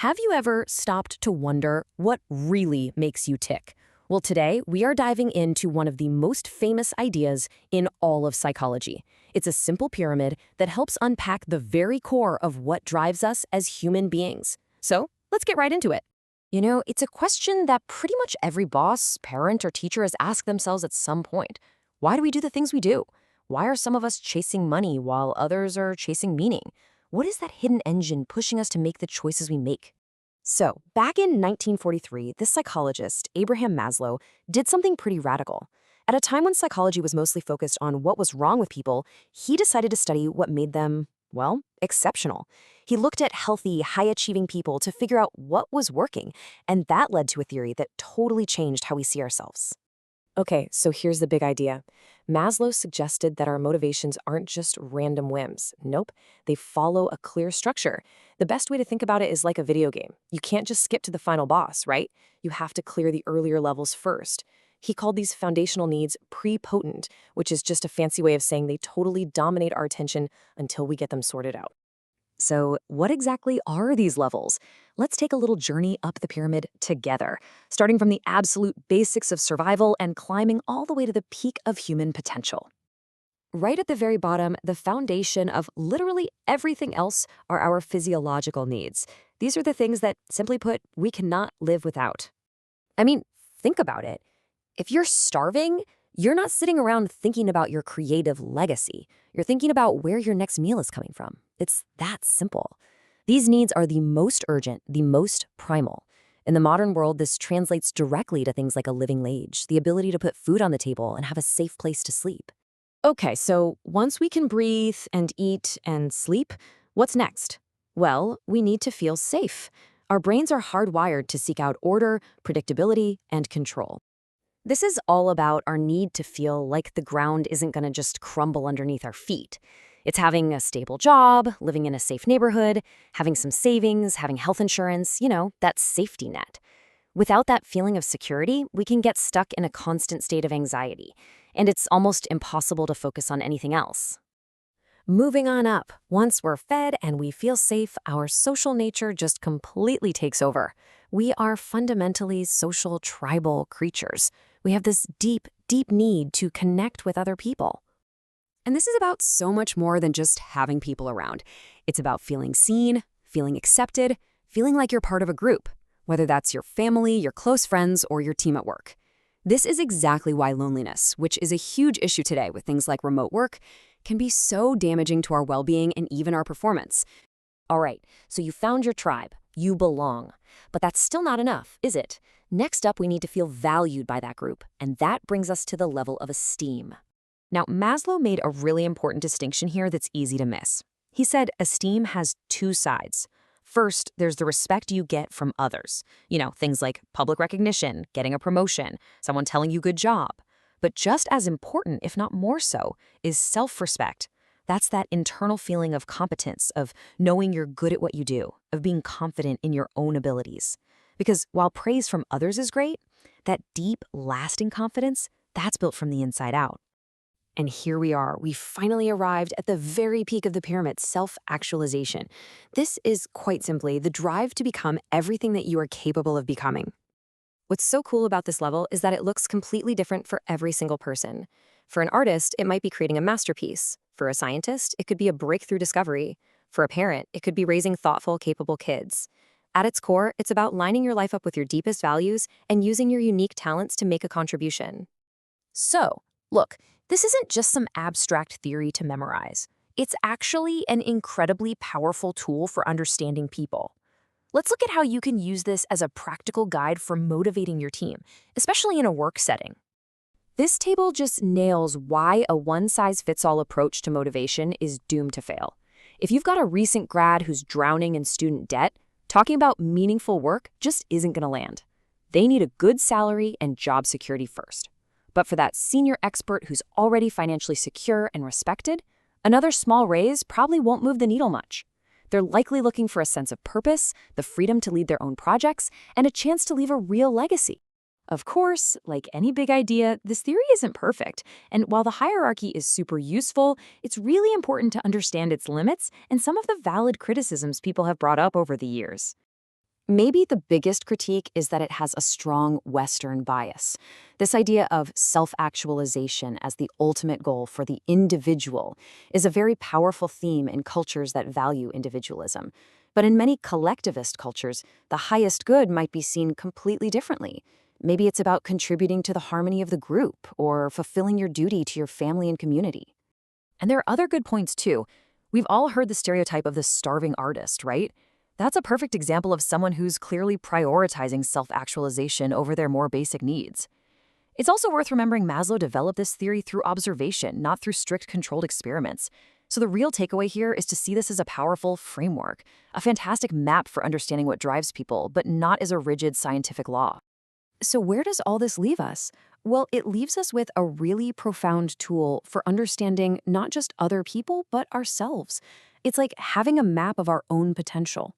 Have you ever stopped to wonder what really makes you tick? Well, today we are diving into one of the most famous ideas in all of psychology. It's a simple pyramid that helps unpack the very core of what drives us as human beings. So, let's get right into it. It's a question that pretty much every boss, parent, or teacher has asked themselves at some point. Why do we do the things we do? Why are some of us chasing money while others are chasing meaning? What is that hidden engine pushing us to make the choices we make? So, back in 1943, this psychologist, Abraham Maslow, did something pretty radical. At a time when psychology was mostly focused on what was wrong with people, he decided to study what made them, well, exceptional. He looked at healthy, high-achieving people to figure out what was working, and that led to a theory that totally changed how we see ourselves. Okay, so here's the big idea. Maslow suggested that our motivations aren't just random whims. Nope, they follow a clear structure. The best way to think about it is like a video game. You can't just skip to the final boss, right? You have to clear the earlier levels first. He called these foundational needs prepotent, which is just a fancy way of saying they totally dominate our attention until we get them sorted out. So, what exactly are these levels? Let's take a little journey up the pyramid together, starting from the absolute basics of survival and climbing all the way to the peak of human potential. Right at the very bottom, the foundation of literally everything else are our physiological needs. These are the things that, simply put, we cannot live without. I mean, think about it. If you're starving, you're not sitting around thinking about your creative legacy. You're thinking about where your next meal is coming from. It's that simple. These needs are the most urgent, the most primal. In the modern world, this translates directly to things like a living wage, the ability to put food on the table and have a safe place to sleep. Okay, so once we can breathe and eat and sleep, what's next? Well, we need to feel safe. Our brains are hardwired to seek out order, predictability, and control. This is all about our need to feel like the ground isn't going to just crumble underneath our feet. It's having a stable job, living in a safe neighborhood, having some savings, having health insurance, that safety net. Without that feeling of security, we can get stuck in a constant state of anxiety, and it's almost impossible to focus on anything else. Moving on up, once we're fed and we feel safe, our social nature just completely takes over. We are fundamentally social, tribal creatures. We have this deep, deep need to connect with other people. And this is about so much more than just having people around. It's about feeling seen, feeling accepted, feeling like you're part of a group, whether that's your family, your close friends, or your team at work. This is exactly why loneliness, which is a huge issue today with things like remote work, can be so damaging to our well-being and even our performance. All right, so you found your tribe. You belong. But that's still not enough, is it? Next up, we need to feel valued by that group, and that brings us to the level of esteem. Now, Maslow made a really important distinction here that's easy to miss. He said esteem has two sides. First, there's the respect you get from others. Things like public recognition, getting a promotion, someone telling you good job. But just as important, if not more so, is self-respect. That's that internal feeling of competence, of knowing you're good at what you do, of being confident in your own abilities. Because while praise from others is great, that deep, lasting confidence, that's built from the inside out. And here we are. We finally arrived at the very peak of the pyramid, self-actualization. This is quite simply the drive to become everything that you are capable of becoming. What's so cool about this level is that it looks completely different for every single person. For an artist, it might be creating a masterpiece. For a scientist, it could be a breakthrough discovery. For a parent, it could be raising thoughtful, capable kids. At its core, it's about lining your life up with your deepest values and using your unique talents to make a contribution. So, look, this isn't just some abstract theory to memorize. It's actually an incredibly powerful tool for understanding people. Let's look at how you can use this as a practical guide for motivating your team, especially in a work setting. This table just nails why a one-size-fits-all approach to motivation is doomed to fail. If you've got a recent grad who's drowning in student debt, talking about meaningful work just isn't going to land. They need a good salary and job security first. But for that senior expert who's already financially secure and respected, another small raise probably won't move the needle much. They're likely looking for a sense of purpose, the freedom to lead their own projects, and a chance to leave a real legacy. Of course, like any big idea, this theory isn't perfect, and while the hierarchy is super useful, it's really important to understand its limits and some of the valid criticisms people have brought up over the years. Maybe the biggest critique is that it has a strong Western bias. This idea of self-actualization as the ultimate goal for the individual is a very powerful theme in cultures that value individualism. But in many collectivist cultures, the highest good might be seen completely differently. Maybe it's about contributing to the harmony of the group or fulfilling your duty to your family and community. And there are other good points too. We've all heard the stereotype of the starving artist, right? That's a perfect example of someone who's clearly prioritizing self-actualization over their more basic needs. It's also worth remembering Maslow developed this theory through observation, not through strict controlled experiments. So the real takeaway here is to see this as a powerful framework, a fantastic map for understanding what drives people, but not as a rigid scientific law. So where does all this leave us? Well, it leaves us with a really profound tool for understanding not just other people, but ourselves. It's like having a map of our own potential.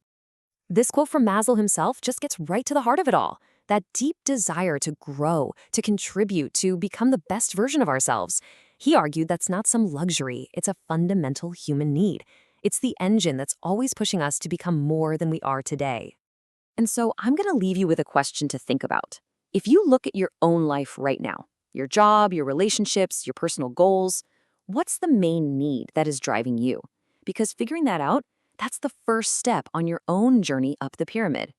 This quote from Maslow himself just gets right to the heart of it all. That deep desire to grow, to contribute, to become the best version of ourselves. He argued that's not some luxury, it's a fundamental human need. It's the engine that's always pushing us to become more than we are today. And so I'm going to leave you with a question to think about. If you look at your own life right now, your job, your relationships, your personal goals, what's the main need that is driving you? Because figuring that out, that's the first step on your own journey up the pyramid.